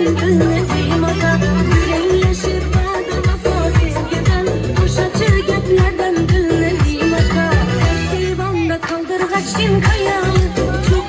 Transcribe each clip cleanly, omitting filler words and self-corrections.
bilmediğim ata. Yüreği yaşırmadı vafa sevgiden, boşacı geplerden bilmediğim ata. Ters eyvanda kaldırgaçın kayalı çok.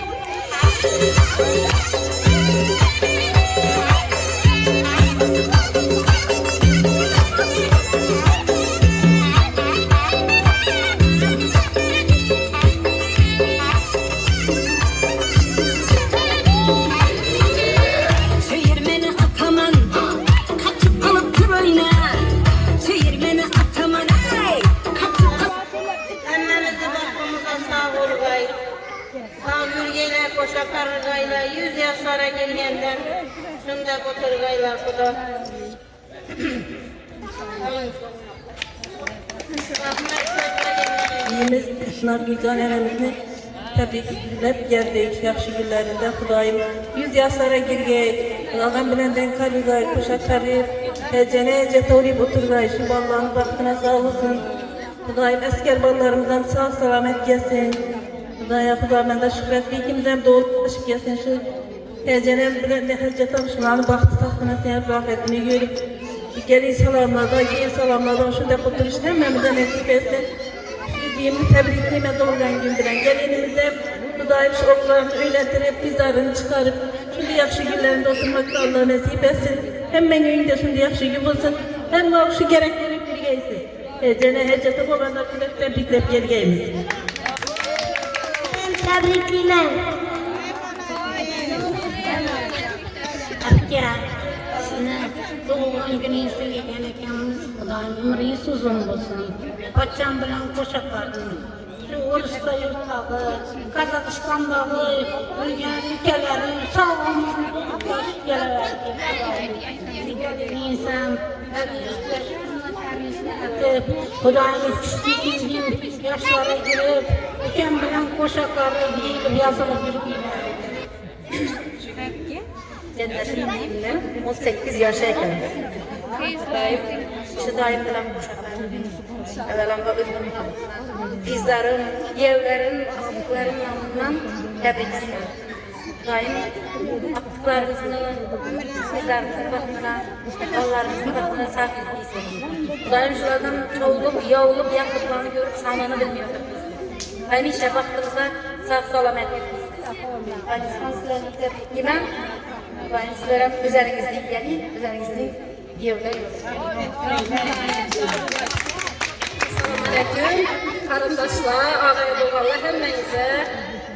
Koşa kargayla 100 yaşlara gelgenden şunda oturgaylar bu da. Biz Nargülcan enemizni təbriklep geldik yaxşı günlerinde. Xudayım 100 yaşlara girgey, ağam bilenden kalugay, kuşakları hecene to'lib oturgay, şu ballarının baktına sağ olsun. Xudayım esker ballarımızdan sağ salamet gelsin. Xudaya Xudamenda şükretli ikimizden doğuşup gelsin, şu hecenem bilen ne heccetam şunların baktı tahtına sen rahmetini görüp geli salamlarda, gel salamlarda şunda oturuşun hemmemizden nasip etsin. Diyemi tebrikliyime doğrudan güldüren gelinimize Xudayım şu oğullarını öylendirip bizlerini çıkarıp şimdi yaxşı günlerinde oturmakta Allah nasip etsin. Hemen önünde şimdi yaxşı gün olsun. Hem de şu gerekleri bilgeysiz. Hecene heccetam olanda tebriklep gelgeyimiz. Tebrikler. Abca, sizin doğum gününüzü yegenekemiz Xudayım ömrünüz uzun olsun. Paçam bilen koşaklarını, şu Ulus'ta yurttağı, Kazakistan'dağı, ülkeleri sağ olun. İnsan, Xudayım istediğim yaşlara girip, ülkem bilen koşakları deyip yazılıp yürüyorlar. Cennetimle 18 yaşayken Xudayım bilen koşaklarım. Evvelamba özüm bizlerin, yevlerin, abukların namından tebrik ederim. Xudayım abuklarımızın, bizlerimizin bakımına, Allah'ımızın bakımına sahip etsin. Xudayım şuradan çoğulup, yağılıp, yakıtlarını görüp sananı bilmiyordu. Hemşe baktığımızda sağ salamet etsin. Sizlerini tebrikleyemem. Ben sizlere üzerinizden gelin, üzerinizden yevler yok. Selamünaleyküm. Karındaşlar, ağaya doğanlar hemmenize.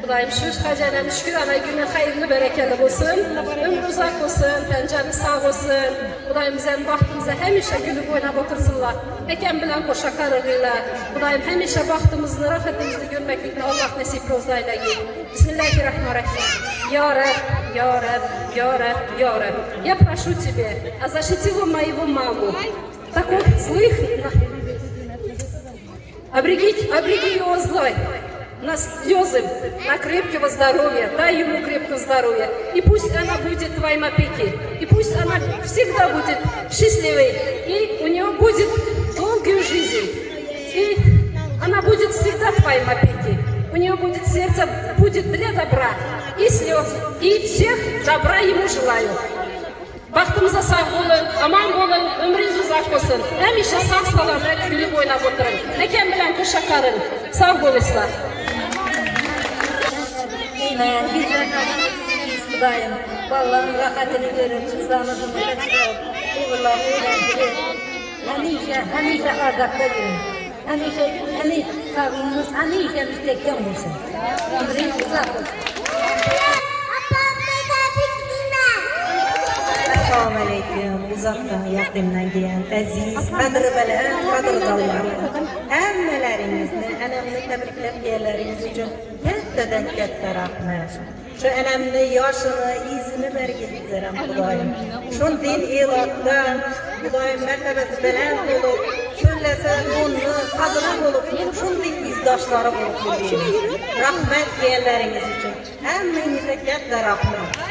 Xudayım həcələn şükür ana günü hayırlı bereketli olsun. Ömrü uzak olsun, penceri sağ olsun. Xudayım bizden vaxtımıza həmişə gülüb oynab otursunlar. Ekem bilen koşa karırırlar. Xudayım həmişə vaxtımızı, rahatımızı görməkliklə Allah nəsib rozayla gel. Bismillahirrahmanirrahim. Ya Rab, Ya Rab, Ya Rab, Ya Rab. Я прошу Тебя, а защитила моего маму. Таких злых, обреги его злой. На слезы, на крепкого здоровья, дай ему крепкого здоровья. И пусть она будет в твоем опеке, и пусть она всегда будет счастливой, и у нее будет долгая жизнь, и она будет всегда в твоем опеке. У нее будет сердце, будет для добра и слез, и всех добра ему желаю. Baxtımıza sağ olun, aman olun, ömrünüz uzak olsun. Həmişə sağ salamet gülüb oynab oturun. Ekem bilen kuşa karın. Sağ olasınlar. Xudayım, balların rahatını görüp, sızlanıdığını kaçırıp, uğurlarını eğlendirip, həmişə ardaqda görün. Həmişə sağlığınız, həmişə müstəkkəm olsun. Ömrünüz uzak olsun. Assalamu aleykum, uzaktan, yakından gelen əziz, qadırbələr, qadırqallar, əmmələrinizlə, ənəmli təbrikləyib yerləriniz üçün həftədən qəttə rəhmət. Şu önemli yaşını, izini vergilizlerem Xudayım. Şun din ilatda Xudayım mertebesi belend olup, söylesen bunu, kadını olup, şun din izdaşları olup. Rahmet yerleriniz için. Emmenize qəttə rəhmət.